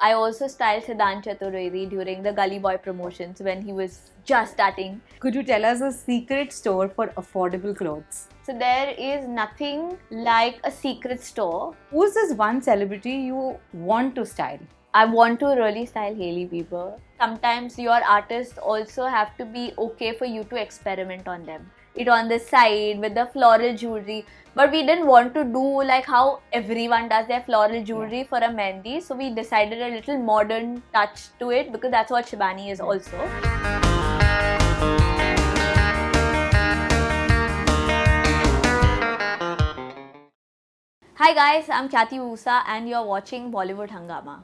I also styled Siddhant Chaturvedi during the Gully Boy promotions when he was just starting. Could you tell us a secret store for affordable clothes? So there is nothing like a secret store. Who's this one celebrity you want to style? I want to really style Hailey Bieber. Sometimes your artists also have to be okay for you to experiment on them. It on the side with the floral jewelry. But we didn't want to do like how everyone does their floral jewelry for a mehndi. So we decided a little modern touch to it because that's what Shibani is also. Hi guys, I'm Khyati Busa and you're watching Bollywood Hungama.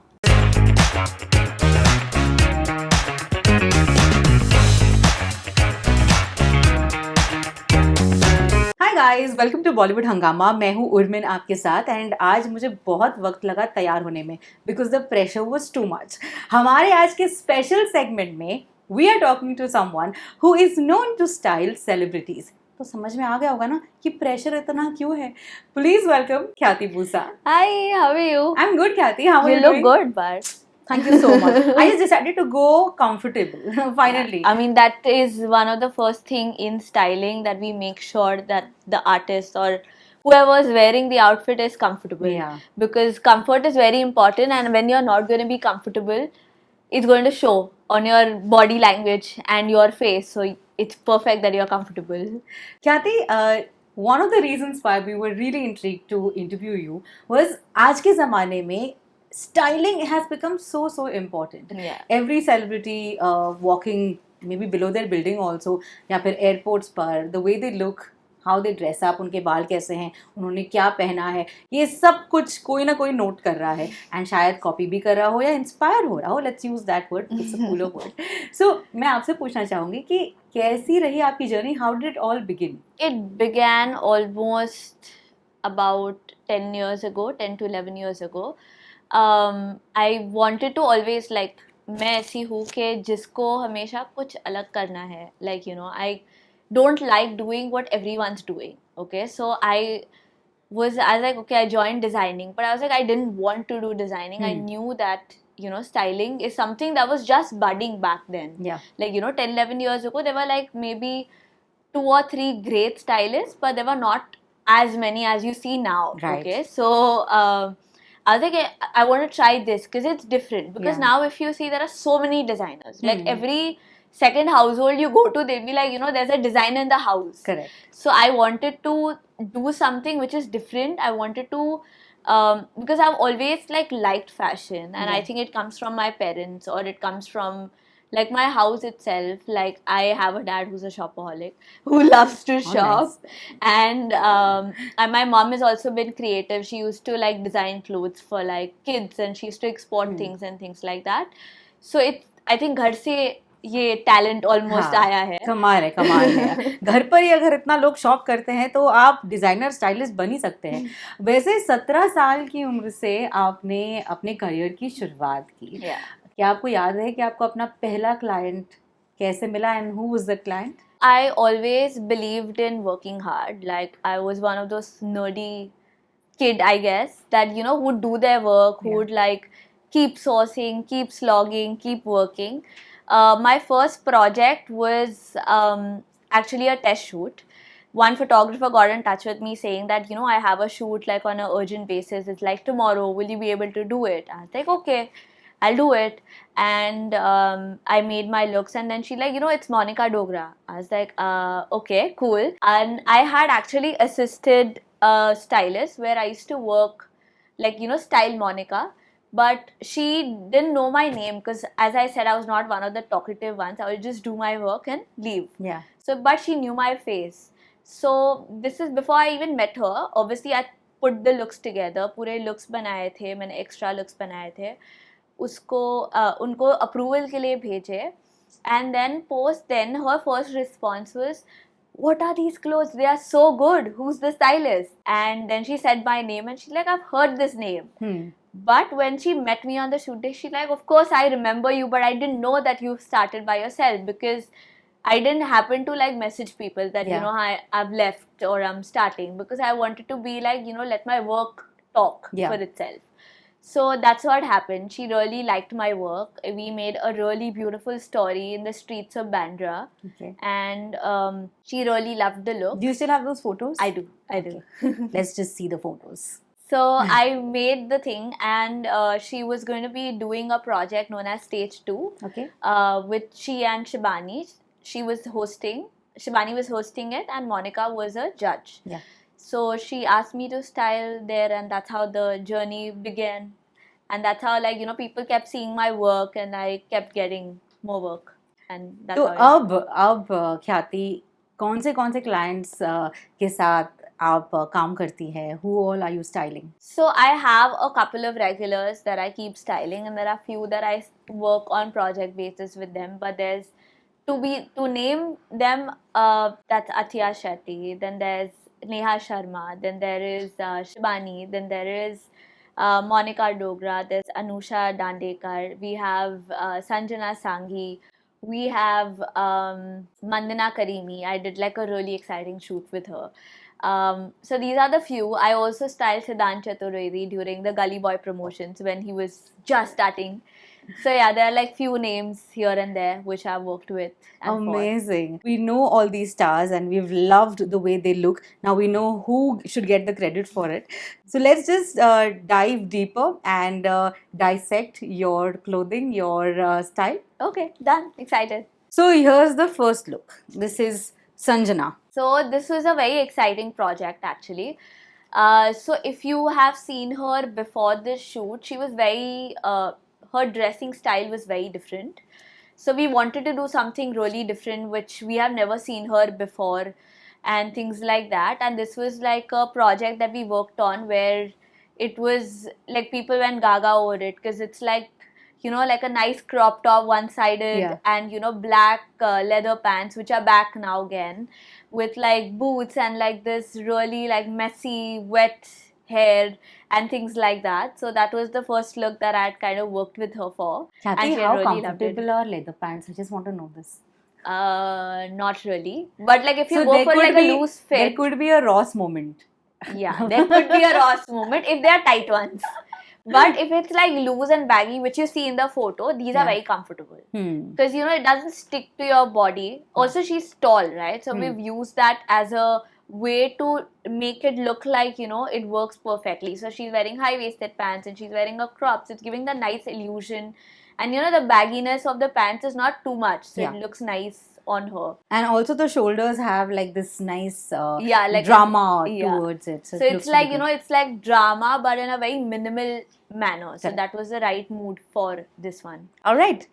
Hi guys, welcome to Bollywood Hungama. मैं हूँ उर्मिन आपके साथ and आज मुझे बहुत वक्त लगा तैयार होने में because the pressure was too much. हमारे आज के स्पेशल सेगमेंट में we are talking to someone who is known to style celebrities. तो समझ में आ गया होगा ना कि प्रेशर इतना क्यों है। प्लीज वेलकम ख्याति बूसा। Hi, how are you? I'm good, Khyati. How are you You look doing? good, but Thank you so much. I just decided to go comfortable finally. I mean, that is one of the first thing in styling that we make sure that the artist or whoever is wearing the outfit is comfortable. Yeah. Because comfort is very important, and when you're not going to be comfortable, it's going to show on your body language and your face. So it's perfect that you're comfortable. Khyati, one of the reasons why we were really intrigued to interview you was आज के ज़माने में styling has become so important. Yeah. Every celebrity walking maybe below their building also या फिर airports पर the way they look, how they dress up, उनके बाल कैसे हैं, उन्होंने क्या पहना है, ये सब कुछ कोई ना कोई नोट कर रहा है एंड शायद कॉपी भी कर रहा हो या इंस्पायर हो रहा हो। Let's use that word, it's a cooler word. So मैं आपसे पूछना चाहूँगी कि कैसी रही आपकी journey? How did it all begin? It began almost about 10 years ago, 10 to 11 years ago. I wanted to always like, मैं ऐसी हूँ कि जिसको हमेशा कुछ अलग करना है. Like, you know, I don't like doing what everyone's doing. Okay, so I was like, okay, I joined designing, but I was like, I didn't want to do designing. I knew that, you know, styling is something that was just budding back then. Yeah. Like, you know, 10, 11 years ago, there were like maybe 2 or 3 great stylists, but there were not as many as you see now. Right. Okay, so I was like, I want to try this because it's different. Because now if you see, there are so many designers. Like every second household you go to, they'll be like, you know, there's a designer in the house. Correct. So I wanted to do something which is different. I wanted to, because I've always like liked fashion, and I think it comes from my parents or it comes from like my house itself. Like I have a dad who's a shopaholic who loves to shop. Nice. And my mom has also been creative. She used to like design clothes for like kids, and she used to export things and things like that. So I think घर से ये talent almost आया है। कमाल है। घर पर ही अगर इतना लोग शॉप करते हैं तो आप डिजाइनर स्टाइलिस्ट बन ही सकते हैं। वैसे 17 साल की उम्र से आपने अपने करियर की शुरुआत की। क्या आपको याद है कि आपको अपना पहला क्लाइंट कैसे मिला and who was the client? I always believed in working hard. Like I was one of those nerdy kid, I guess, that, you know, would do their work, who would like keep sourcing, keep slogging, keep working. My first project was actually a test shoot. One photographer got in touch with me saying that, you know, I have a shoot like on an urgent basis. It's like tomorrow. Will you be able to do it? I was like, okay, I'll do it. And I made my looks, and then she like, you know, it's Monica Dogra. I was like, okay, cool. And I had actually assisted a stylist where I used to work, like, you know, style Monica. But she didn't know my name because, as I said, I was not one of the talkative ones. I would just do my work and leave. Yeah. So, but she knew my face. So this is before I even met her. Obviously, I put the looks together. पूरे looks बनाए थे, मैंने extra looks बनाए थे. उसको उनको approval के लिए भेजे. And then then her first response was, what are these clothes? They are so good. Who's the stylist? And then she said my name, and she's like, I've heard this name. But when she met me on the shoot day, she's like, of course I remember you, but I didn't know that you started by yourself, because I didn't happen to like message people that, you know, I've left or I'm starting, because I wanted to be like, you know, let my work talk for itself. So that's what happened. She really liked my work. We made a really beautiful story in the streets of Bandra. Okay. And she really loved the look. Do you still have those photos? I do. Let's just see the photos. So I made the thing, and she was going to be doing a project known as Stage 2. Okay. With she and Shibani. She was hosting. Shibani was hosting it, and Monica was a judge. Yeah. So she asked me to style there, and that's how the journey began. And that's how, like, you know, people kept seeing my work, and I kept getting more work. And that's तो how अब ख्याति कौन से clients के साथ आप काम करती है? Who all are you styling? So I have a couple of regulars that I keep styling, and there are few that I work on project basis with them. But there's to name them, that's Atiya Shetty. Then there's Neha Sharma. Then there is Shibani. Then there is Monica Dogra. There's Anusha Dandekar. We have Sanjana Sanghi. We have Mandana Karimi. I did like a really exciting shoot with her. So these are the few. I also styled Siddhant Chaturvedi during the Gully Boy promotions when he was just starting. So yeah, there are like few names here and there which I've worked with. Amazing. We know all these stars and we've loved the way they look. Now we know who should get the credit for it. So let's just dive deeper and dissect your clothing, your style. Okay, done. Excited. So here's the first look. This is Sanjana. So this was a very exciting project actually. So if you have seen her before this shoot, she was very, her dressing style was very different. So we wanted to do something really different which we have never seen her before and things like that. And this was like a project that we worked on where it was like people went gaga over it because it's like, you know, like a nice crop top one-sided and, you know, black leather pants which are back now again with like boots and like this really like messy wet hair and things like that. So that was the first look that I had kind of worked with her for. Khyati, and she how really comfortable are leather pants? I just want to know this. Not really. But like if you go for like a loose fit. There could be a Ross moment. Yeah, there could be a Ross moment if they are tight ones. But if it's like loose and baggy, which you see in the photo, these are very comfortable. Because, you know, it doesn't stick to your body. Also, she's tall, right? So we've used that as a way to make it look like, you know, it works perfectly. So she's wearing high-waisted pants and she's wearing a crop. So it's giving the nice illusion. And, you know, the bagginess of the pants is not too much. So it looks nice on her. And also the shoulders have like this nice like drama towards it. So it's like, you know, it's like drama but in a very minimal manner. So that was the right mood for this one. Alright.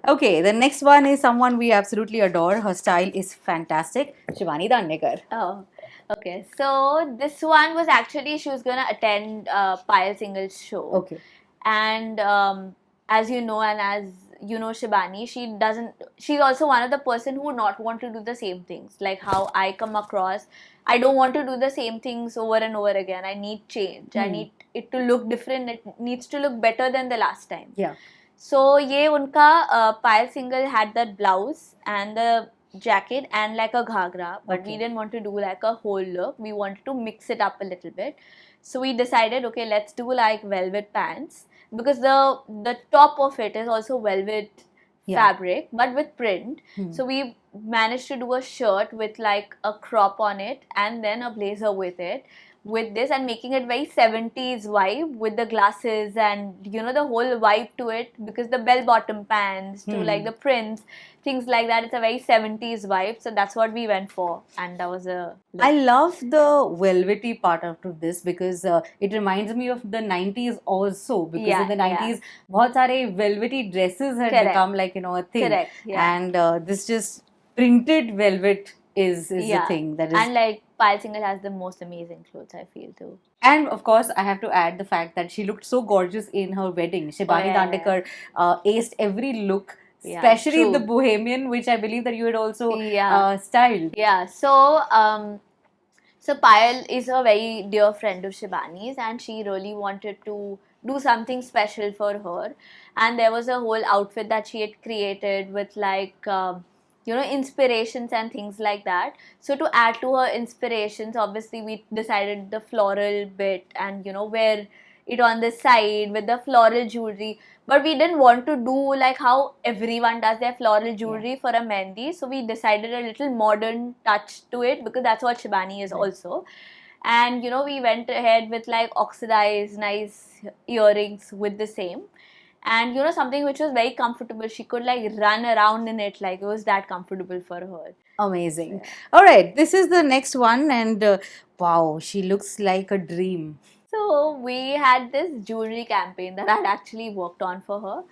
Okay, the next one is someone we absolutely adore. Her style is fantastic. Shivani Dandekar. Oh, okay. So this one was actually, she was going to attend Payal Singhal's show. Okay. And as you know, and as you know Shibani, she's also one of the person who would not want to do the same things. Like how I come across, I don't want to do the same things over and over again. I need change. I need it to look different. It needs to look better than the last time. Yeah. So ye unka Payal Singhal had that blouse and the jacket and like a ghagra, but we didn't want to do like a whole look. We wanted to mix it up a little bit. So we decided, okay, let's do like velvet pants, because the top of it is also velvet fabric but with print. So we managed to do a shirt with like a crop on it and then a blazer with it, with this, and making it very 70s vibe with the glasses and, you know, the whole vibe to it, because the bell bottom pants to like the prints, things like that. It's a very 70s vibe. So that's what we went for, and that was a look. I love the velvety part of this because it reminds me of the 90s also, because in the 90s बहुत सारे velvety dresses had become like, you know, a thing. Correct. Yeah. And this just printed velvet is the thing that is. And like Payal Singhal has the most amazing clothes, I feel too. And of course, I have to add the fact that she looked so gorgeous in her wedding. Shibani Dandekar aced every look, especially the bohemian, which I believe that you had also styled. Yeah. So so Payal is a very dear friend of Shibani's, and she really wanted to do something special for her. And there was a whole outfit that she had created with like you know, inspirations and things like that. So to add to her inspirations, obviously we decided the floral bit and, you know, where it on the side with the floral jewelry. But we didn't want to do like how everyone does their floral jewelry for a mehndi. So we decided a little modern touch to it because that's what Shibani is also. And we went ahead with like oxidized nice earrings with the same. And something which was very comfortable. She could like run around in it, like it was that comfortable for her. Amazing. All right, this is the next one, and wow, she looks like a dream. So we had this jewelry campaign that I'd actually worked on for her.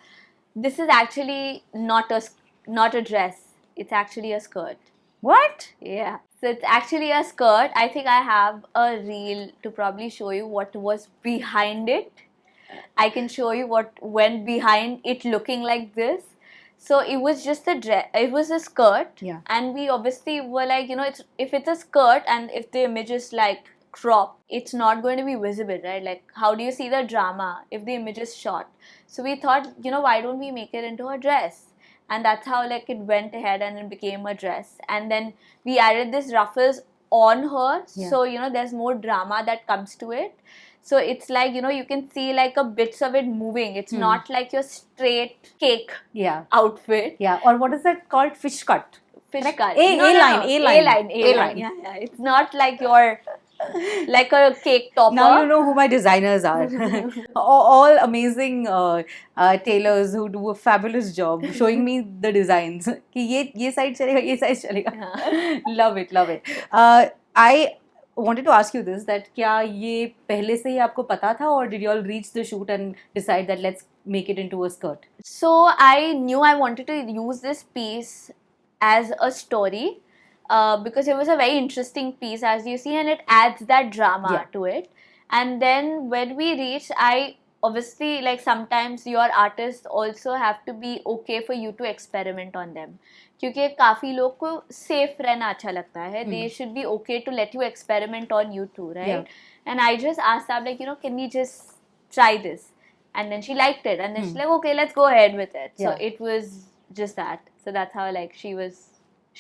This is actually not a dress. It's actually a skirt. What? Yeah. So it's actually a skirt. I think I have a reel to probably show you what was behind it. I can show you what went behind it looking like this. So it was just a dress. It was a skirt. Yeah. And we obviously were like, if it's a skirt and if the image is like crop, it's not going to be visible, right? Like, how do you see the drama if the image is short? So we thought, why don't we make it into a dress? And that's how like it went ahead and it became a dress. And then we added this ruffles on her. Yeah. So, there's more drama that comes to it. So it's like, you can see like a bits of it moving. It's not like your straight cake outfit. Yeah. Or what is that called? Fish cut. Fish cut. A-line. Yeah. It's not like your like a cake topper. Now you know who my designers are. All amazing tailors who do a fabulous job showing me the designs. कि ये side चलेगा, ये side चलेगा. Love it. I wanted to ask you this, that क्या ये पहले से ही आपको पता था, or did you all reach the shoot and decide that let's make it into a skirt? So I knew I wanted to use this piece as a story. Because it was a very interesting piece, as you see, and it adds that drama to it. And then when we reached, I obviously, like, sometimes your artists also have to be okay for you to experiment on them. क्योंकि काफ़ी लोग को safe रहना अच्छा लगता है. They should be okay to let you experiment on you too, right? Yeah. And I just asked her, like, can we just try this? And then she liked it. And then she's like, okay, let's go ahead with it. So it was just that. So that's how, like, she was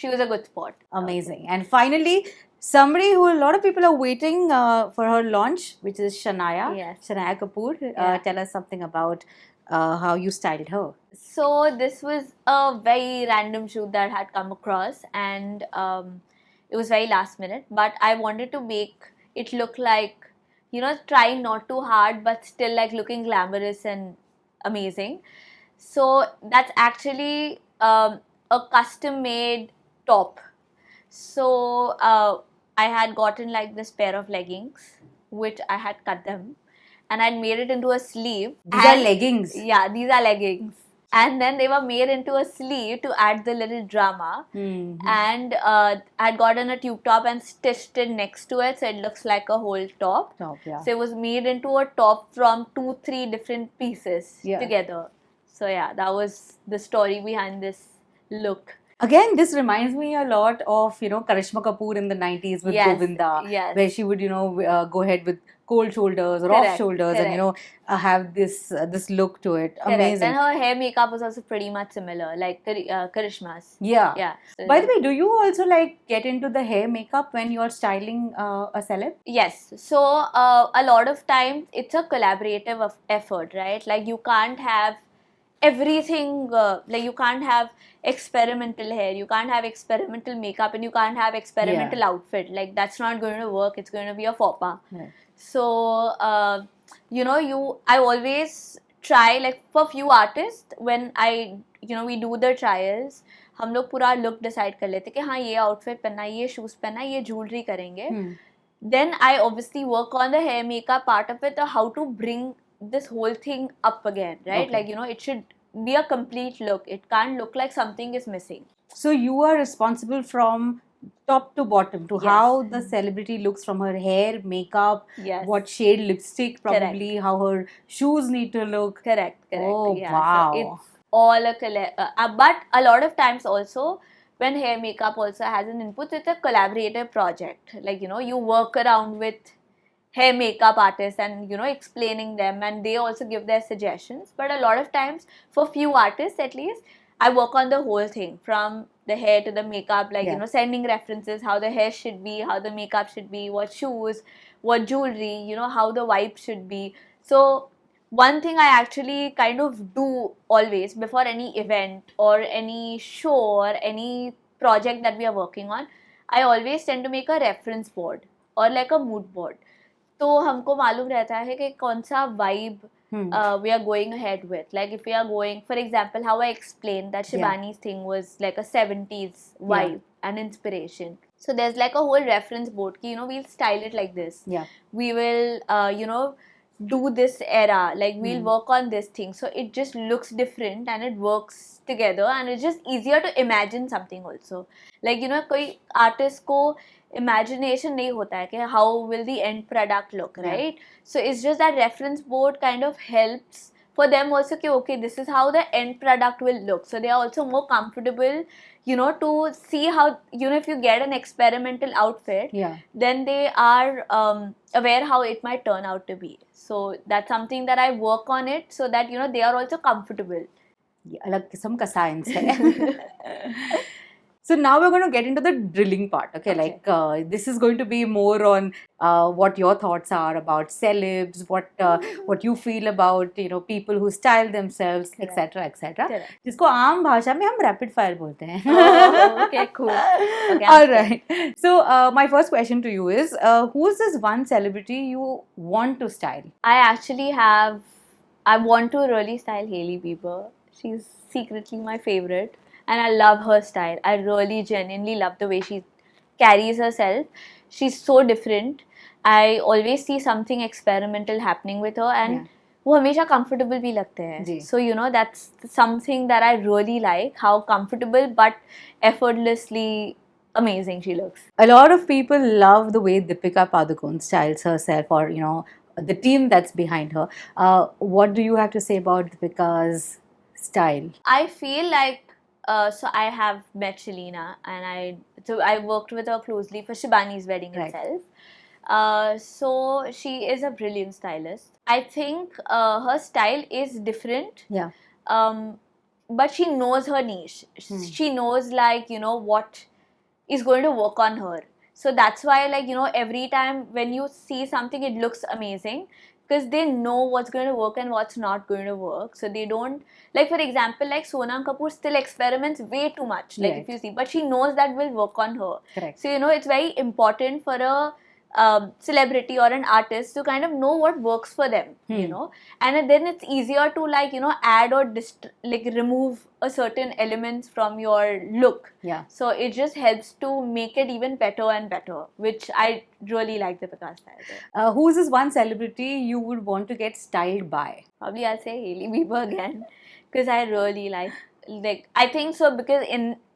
a good sport. Amazing. And finally, somebody who a lot of people are waiting for her launch, which is Shanaya. Yes. Shanaya Kapoor. Tell us something about how you styled her. So this was a very random shoot that I had come across, and it was very last minute. But I wanted to make it look like, trying not too hard, but still like looking glamorous and amazing. So that's actually a custom made top. So I had gotten like this pair of leggings, which I had cut them, and I'd made it into a sleeve. These are leggings? Yeah, these are leggings. And then they were made into a sleeve to add the little drama. Mm-hmm. And I'd gotten a tube top and stitched it next to it, so it looks like a whole top. So it was made into a top from 2-3 different pieces together. So yeah, that was the story behind this look. Again, this reminds me a lot of, Karishma Kapoor in the 90s with Govinda, where she would, go ahead with cold shoulders or off shoulders and, have this look to it. Correct. Amazing. And her hair makeup was also pretty much similar, like Karishma's. Yeah. So by the way, do you also like get into the hair makeup when you're styling a celeb? Yes. So a lot of times it's a collaborative effort, right? Like you can't have everything, like you can't have experimental hair, you can't have experimental makeup, and you can't have experimental outfit. Like that's not going to work. It's going to be a faux pas. So I always try, like for few artists, when we do the trials, हम लोग पूरा look decide कर लेते कि हाँ ये outfit पहनना, ये shoes पहनना, ये jewelry करेंगे. Then I obviously work on the hair makeup part of it, how to bring this whole thing up again, right? Like, it should be a complete look. It can't look like something is missing. So you are responsible from top to bottom to how the celebrity looks, from her hair, makeup, what shade lipstick probably, how her shoes need to look. Correct. Oh, wow. So it's all but a lot of times also, when hair makeup also has an input, it's a collaborative project. Like, you work around with hair makeup artists and, explaining them, and they also give their suggestions. But a lot of times, for few artists at least, I work on the whole thing, from the hair to the makeup, like, sending references, how the hair should be, how the makeup should be, what shoes, what jewelry, how the vibe should be. So one thing I actually kind of do always before any event or any show or any project that we are working on, I always tend to make a reference board or like a mood board. तो हमको मालूम रहता है कि कौन सा vibe we are going ahead with. Like if we are going, for example, how I explained that Shibani's thing was like a 70s vibe and inspiration. So there's like a whole reference board. Ki, we'll style it like this. Yeah. We will, do this era. Like we'll work on this thing. So it just looks different and it works together and it's just easier to imagine something also. Like, कोई artist को imagination nahi hota hai कि how will the end product look, right? So it's just that reference board kind of helps for them also कि okay, this is how the end product will look. So they are also more comfortable, to see how, if you get an experimental outfit, then they are aware how it might turn out to be. So that's something that I work on it so that, they are also comfortable. ये अलग किस्म का science है. So now we're going to get into the drilling part, okay? Like this is going to be more on what your thoughts are about celebs, what you feel about people who style themselves, etc. etc. जिसको आम भाषा में हम rapid fire बोलते हैं. Oh, okay, cool. Okay, all right. So my first question to you is, who's this one celebrity you want to style? I want to really style Hailey Bieber. She's secretly my favorite. And I love her style. I really genuinely love the way she carries herself. She's so different. I always see something experimental happening with her and वो हमेशा comfortable भी लगते हैं. So that's something that I really like, how comfortable but effortlessly amazing she looks. A lot of people love the way Deepika Padukone styles herself, or the team that's behind her. What do you have to say about Deepika's style? I feel like so I have met Shalina and I worked with her closely for Shibani's wedding itself. So she is a brilliant stylist. I think her style is different. Yeah. But she knows her niche. She knows what is going to work on her. So that's why every time when you see something, it looks amazing. Because they know what's going to work and what's not going to work. So they don't, for example, Sonam Kapoor still experiments way too much, if you see. But she knows that will work on her. Correct. So, it's very important for a celebrity or an artist to kind of know what works for them, and then it's easier to add or remove a certain elements from your look. Yeah. So it just helps to make it even better and better, which I really like the Deepika style. Who's this one celebrity you would want to get styled by? Probably I'll say Hailey Bieber again because I really like I think so because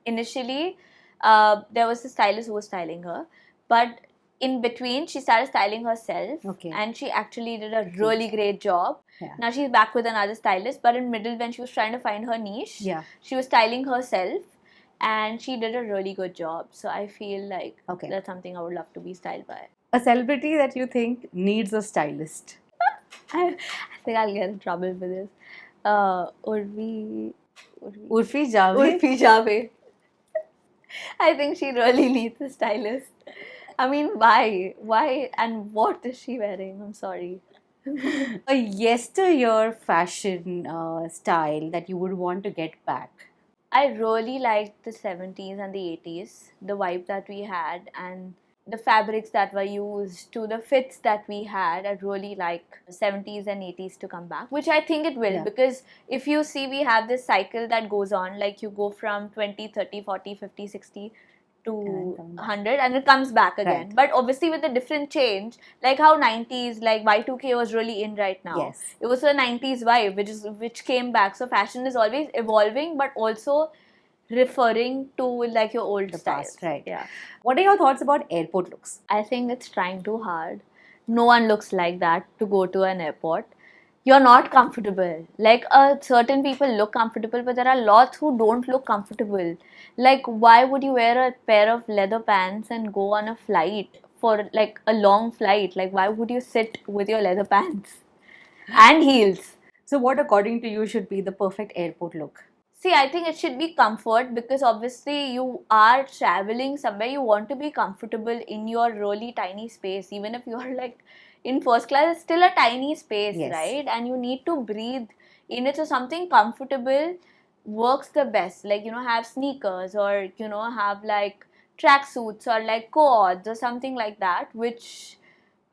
initially there was a stylist who was styling her, but in between, she started styling herself, and she actually did a really great job. Yeah. Now she's back with another stylist, but in middle, when she was trying to find her niche, she was styling herself, and she did a really good job. So I feel like that's something I would love to be styled by. A celebrity that you think needs a stylist? I think I'll get in trouble for this. Urfi Javed. I think she really needs a stylist. I mean, why? Why and what is she wearing? I'm sorry. A yesteryear fashion style that you would want to get back? I really liked the 70s and the 80s, the vibe that we had and the fabrics that were used to the fits that we had. I really like the 70s and 80s to come back, which I think it will because if you see, we have this cycle that goes on, you go from 20, 30, 40, 50, 60 to 100 and it comes back again. But obviously with a different change, like how 90s, Y2K was really in right now. Yes. It was a 90s vibe which came back. So fashion is always evolving but also referring to your old styles. Past, right. Yeah. What are your thoughts about airport looks? I think it's trying too hard. No one looks like that to go to an airport. You're not comfortable. Certain people look comfortable, but there are lots who don't look comfortable. Why would you wear a pair of leather pants and go on a flight for a long flight? Why would you sit with your leather pants and heels? So what according to you should be the perfect airport look? See, I think it should be comfort because obviously you are traveling somewhere. You want to be comfortable in your really tiny space, even if you are in first class it's still a tiny space, Yes. right? And you need to breathe in it, so something comfortable works the best. Like, have sneakers, or have like tracksuits, or like cords, or something like that, which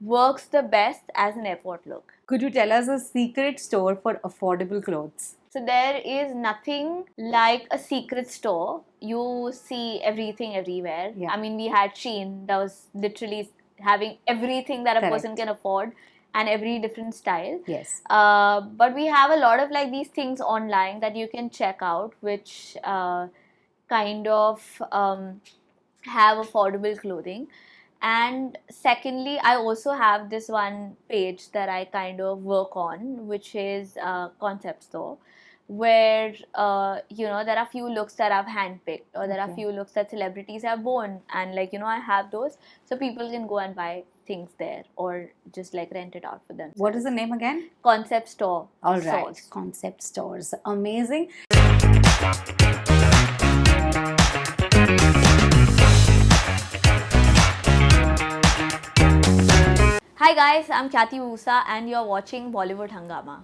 works the best as an airport look. Could you tell us a secret store for affordable clothes? So there is nothing like a secret store. You see everything everywhere. Yeah. I mean, we had Shein that was literally having everything that a Correct. person can afford, and every different style. Yes. But we have a lot of like these things online that you can check out, which kind of have affordable clothing. And secondly, I also have this one page that I kind of work on, which is Concept Store, where there are few looks that I've handpicked, or there are Okay. few looks that celebrities have worn, and like I have those, so people can go and buy things there, or just like rent it out for them. What is the name again? Concept Store. All right. Stores. Concept stores. Amazing. Hi guys, I'm Khyati Busa and you're watching Bollywood Hungama.